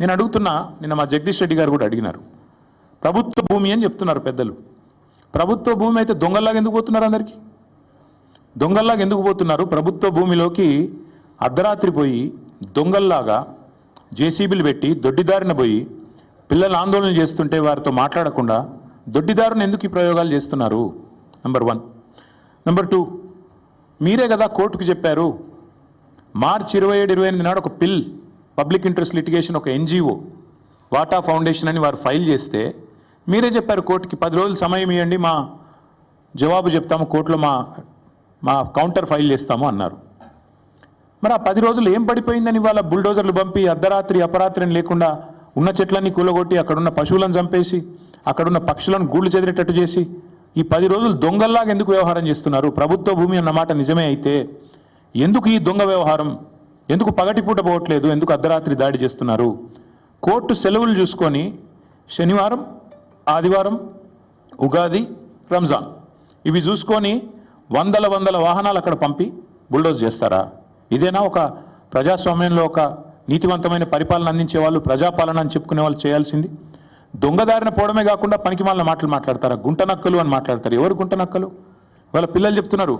నేను అడుగుతున్నా, నిన్న మా జగదీష్ రెడ్డి గారు కూడా అడిగినారు, ప్రభుత్వ భూమి అని చెప్తున్నారు పెద్దలు. ప్రభుత్వ భూమి అయితే దొంగల్లాగా ఎందుకు పోతున్నారు? అందరికీ దొంగల్లాగా ఎందుకు పోతున్నారు? ప్రభుత్వ భూమిలోకి అర్ధరాత్రి పోయి దొంగల్లాగా జేసీబీలు పెట్టి దొడ్డిదారిన పోయి పిల్లలు ఆందోళన చేస్తుంటే వారితో మాట్లాడకుండా దొడ్డిదారుని ఎందుకు ఈ ప్రయోగాలు చేస్తున్నారు? నెంబర్ 1. నెంబర్ 2, మీరే కదా కోర్టుకు చెప్పారు, మార్చి 27-28 నాడు ఒక పిల్ పబ్లిక్ ఇంట్రెస్ట్ లిటిగేషన్ ఒక ఎన్జిఓ వాటా ఫౌండేషన్ అని వారు ఫైల్ చేస్తే మీరే చెప్పారు కోర్టుకి 10 రోజులు సమయం ఇవ్వండి, మా జవాబు చెప్తాము, కోర్టులో మా కౌంటర్ ఫైల్ చేస్తాము అన్నారు. మరి ఆ 10 రోజులు ఏం పడిపోయిందని వాళ్ళ బుల్డోజర్లు పంపి అర్ధరాత్రి అపరాత్రిని లేకుండా ఉన్న చెట్లన్నీ కూలగొట్టి అక్కడున్న పశువులను చంపేసి అక్కడున్న పక్షులను గూళ్ళు చెదిరేటట్టు చేసి ఈ 10 రోజులు దొంగల్లాగా ఎందుకు వ్యవహారం చేస్తున్నారు? ప్రభుత్వ భూమి అన్నమాట నిజమే అయితే ఎందుకు ఈ దొంగ వ్యవహారం? ఎందుకు పగటిపూట పోవట్లేదు? ఎందుకు అర్ధరాత్రి దాడి చేస్తున్నారు? కోర్టు సెలవులు చూసుకొని శనివారం, ఆదివారం, ఉగాది, రంజాన్ ఇవి చూసుకొని వందల వాహనాలు అక్కడ పంపి బుల్డోజ్ చేస్తారా? ఇదేనా ఒక ప్రజాస్వామ్యంలో ఒక నీతివంతమైన పరిపాలన అందించే వాళ్ళు, ప్రజాపాలన అని చెప్పుకునే వాళ్ళు చేయాల్సింది? దొంగదారిన పోవడమే కాకుండా పనికి మాలిన మాటలు మాట్లాడతారా? గుంట నక్కలు అని మాట్లాడతారు. ఎవరు గుంట నక్కలు? వాళ్ళ పిల్లలు చెప్తున్నారు,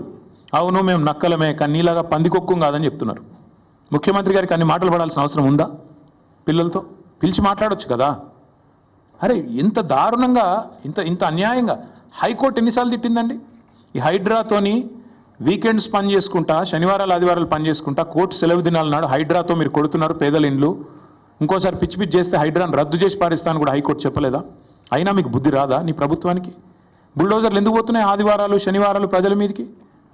అవును మేము నక్కలమే కానీ నీలాగా పందికొక్కు కాదని చెప్తున్నారు. ముఖ్యమంత్రి గారికి అన్ని మాటలు పడాల్సిన అవసరం ఉందా? పిల్లలతో పిలిచి మాట్లాడొచ్చు కదా. అరే ఇంత దారుణంగా, ఇంత అన్యాయంగా హైకోర్టు ఎన్నిసార్లు తిట్టిందండి? ఈ హైడ్రాతోని వీకెండ్స్ పని చేసుకుంటా, శనివారాలు ఆదివారాలు పని చేసుకుంటా, కోర్టు సెలవు దినాల నాడు హైడ్రాతో మీరు కొడుతున్నారు పేదల ఇండ్లు, ఇంకోసారి పిచ్చి చేస్తే హైడ్రాను రద్దు చేసి పారిస్తాను కూడా హైకోర్టు చెప్పలేదా? అయినా మీకు బుద్ధి రాదా నీ ప్రభుత్వానికి? బుల్డోజర్లు ఎందుకు పోతున్నాయి ఆదివారాలు శనివారాలు ప్రజల మీదకి?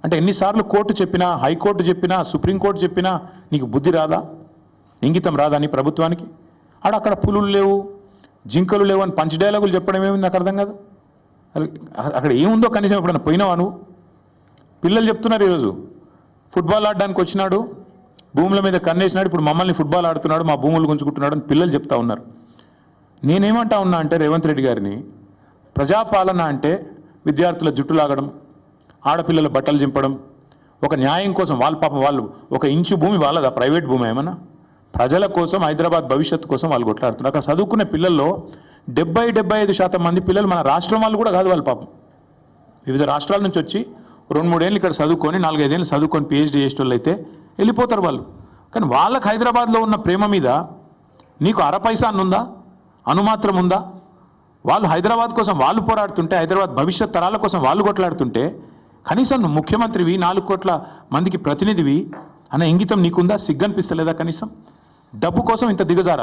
అంటే ఎన్నిసార్లు కోర్టు చెప్పినా, హైకోర్టు చెప్పినా, సుప్రీంకోర్టు చెప్పినా నీకు బుద్ధి రాదా? ఇంగితం రాదా నీ ప్రభుత్వానికి? అక్కడ పులులు లేవు, జింకలు లేవు అని పంచ్ డైలాగులు చెప్పడం ఏముంది నాకు అర్థం కాదు. అక్కడ ఏముందో కనీసం ఎప్పుడన్నా పోయినావా నువ్వు? పిల్లలు చెప్తున్నారు, ఈరోజు ఫుట్బాల్ ఆడడానికి వచ్చినాడు, భూముల మీద కన్నేసినాడు, ఇప్పుడు మమ్మల్ని ఫుట్బాల్ ఆడుతున్నాడు, మా భూములు గుంజుకుంటున్నాడు అని పిల్లలు చెప్తా ఉన్నారు. నేనేమంటా ఉన్నా అంటే రేవంత్ రెడ్డి గారిని, ప్రజాపాలన అంటే విద్యార్థుల జుట్టు లాగడం, ఆడపిల్లల బట్టలు చింపడం, ఒక న్యాయం కోసం వాళ్ళు ఒక ఇంచు భూమి వాళ్ళదా? ప్రైవేట్ భూమి ఏమన్నా? ప్రజల కోసం, హైదరాబాద్ భవిష్యత్తు కోసం వాళ్ళు కొట్లాడుతున్నారు. అక్కడ చదువుకునే పిల్లల్లో 70-75% మంది పిల్లలు మన రాష్ట్రం వాళ్ళు కూడా కాదు. వాళ్ళు పాపం వివిధ రాష్ట్రాల నుంచి వచ్చి 2-3 ఏళ్ళు ఇక్కడ చదువుకొని 4-5 ఏళ్ళు చదువుకొని పిహెచ్డీ చేసేటోళ్ళు అయితే వెళ్ళిపోతారు వాళ్ళు. కానీ వాళ్ళకి హైదరాబాద్లో ఉన్న ప్రేమ మీద నీకు అరపైసా ఉందా? అనుమాత్రం ఉందా? వాళ్ళు హైదరాబాద్ కోసం వాళ్ళు పోరాడుతుంటే, హైదరాబాద్ భవిష్యత్ తరాల కోసం వాళ్ళు కొట్లాడుతుంటే కనీసం నువ్వు ముఖ్యమంత్రివి, 4 కోట్ల మందికి ప్రతినిధివి అన్న ఇంగితం నీకుందా? సిగ్గనిపిస్తలేదా? కనీసం డబ్బు కోసం ఇంత దిగజారా?